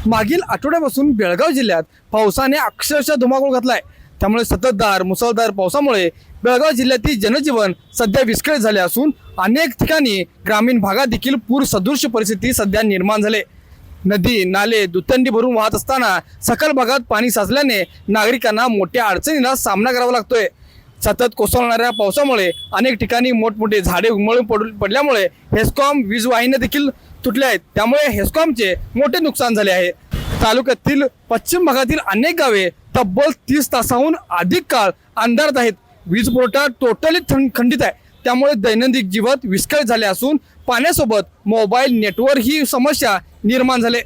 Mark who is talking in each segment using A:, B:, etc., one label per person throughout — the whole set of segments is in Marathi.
A: मागील आठवड्यापासून बेळगाव जिल्ह्यात पावसाने अक्षरशः धुमाकूळ घातलाय। त्यामुळे सततधार मुसळधार पावसामुळे बेळगाव जिल्ह्यातील जनजीवन सध्या विस्कळीत झाले असून अनेक ठिकाणी ग्रामीण भागात देखील पूर सदृश परिस्थिती सध्या निर्माण झाले। नदी नाले दुतंडी भरून वाहत असताना सखल भागात पाणी साचल्याने नागरिकांना मोठ्या अडचणींना सामना करावा लागतोय। सतत कोसळणाऱ्या पावसामुळे अनेक ठिकाणी मोठमोठे झाडे उन्मळून पडल्यामुळे हेस्कॉम वीज वाहिन्या देखील तुटल्या आहेत। त्यामुळे हेस्कॉमचे मोठे नुकसान झाले आहे। तालुक्यातील पश्चिम भागातील अनेक गावे तब्बल 30 तासाहून अधिक काळ अंधारात आहेत। वीज पुरवठा टोटली खंडित आहे। त्यामुळे दैनंदिन जीवन विस्कळीत झाले असून पाण्यासोबत मोबाईल नेटवर्क ही समस्या निर्माण झाले।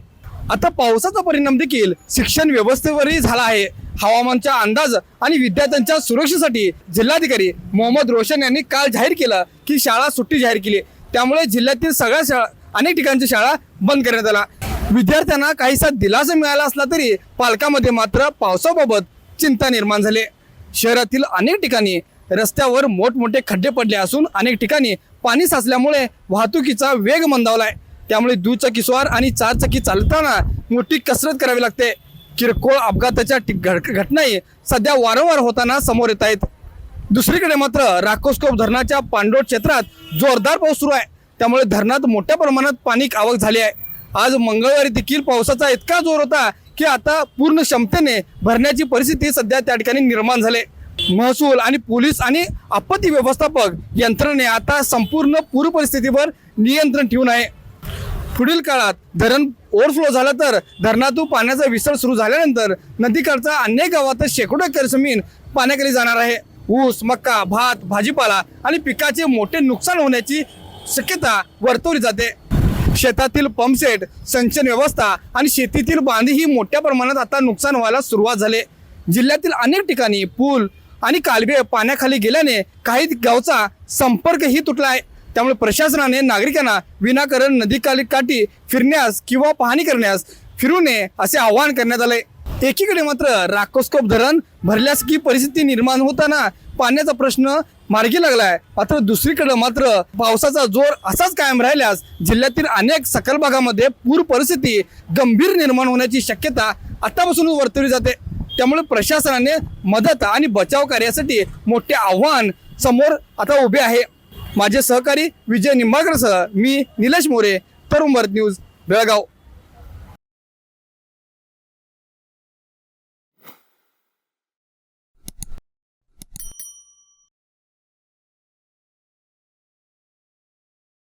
A: आता पावसाचा परिणाम देखील शिक्षण व्यवस्थेवरही झाला आहे। हवामानचा अंदाज आणि विद्यार्थ्यांच्या सुरक्षेसाठी जिल्हाधिकारी मोहम्मद रोशन यांनी काल जाहीर केलं की शाळा सुट्टी जाहीर केली। त्यामुळे जिल्ह्यातील सगळ्या शाळा अनेक ठिकाणच्या शाळा बंद करण्यात आल्या। विद्यार्थ्यांना काहीसा दिलासा मिळाला असला तरी पालकांमध्ये मात्र पावसाबाबत चिंता निर्माण झाली। शहरातील अनेक ठिकाणी रस्त्यावर मोठमोठे खड्डे पडले असून अनेक ठिकाणी पाणी साचल्यामुळे वाहतुकीचा वेग मंदावलाय। त्यामुळे दुचाकीस्वार आणि चारचाकी चालताना मोठी कसरत करावी लागते। किरकोळ अपघाताच्या घटनाही सध्या वारंवार होताना समोर येत आहेत। दुसरीकडे मात्र राकोस्कोप धरणाच्या पांडोट क्षेत्रात जोरदार पाऊस सुरू आहे। त्यामुळे धरणात मोठ्या प्रमाणात पाणी आवक झाली आहे। आज मंगळवारी देखील पावसाचा इतका जोर होता की आता पूर्ण क्षमतेने भरण्याची परिस्थिती सध्या त्या ठिकाणी निर्माण झाली। महसूल आणि पोलीस आणि आपत्ती व्यवस्थापक यंत्रणेने आता संपूर्ण पूर परिस्थितीवर नियंत्रण ठेवून आहे। पुढील काळात धरण ओव्हरफ्लो झाला तर धरणातून पाण्याचा विसर्ग सुरू झाल्यानंतर नदीकाठच्या अनेक गावात शेकडो एकर जमीन पाण्याखाली जाणार आहे। ऊस मका भात भाजीपाला आणि पिकाचे मोठे नुकसान होण्याची शक्यता वर्तवली जाते। शेतातील पंपसेट सिंचन व्यवस्था आणि शेतीतील बांधी ही मोठ्या प्रमाणात आता नुकसान व्हायला सुरुवात झाली। जिल्ह्यातील अनेक ठिकाणी पूल आणि कालवे पाण्याखाली गेल्याने काही गावचा संपर्कही तुटला आहे। त्यामुळे प्रशासनाने नागरिकांना विनाकारण नदीकाठी फिरण्यास किंवा पाहणी करण्यास फिरू नये असे आवाहन करण्यात आले। एकीकडे मात्र राकोस्कोप धरण भरल्यास की परिस्थिती निर्माण होताना पाण्याचा प्रश्न मार्गी लागलाय। मात्र दुसरीकडे मात्र पावसाचा जोर असाच कायम राहिल्यास जिल्ह्यातील अनेक सखल भागामध्ये पूर परिस्थिती गंभीर निर्माण होण्याची शक्यता आतापासून वर्तवली जाते। त्यामुळे प्रशासनाने मदत आणि बचाव कार्यासाठी मोठे आव्हान समोर आता उभे आहे। माझे सहकारी विजय निंबाळकरसह मी निलेश मोरे, तरुण भारत न्यूज, बेळगाव।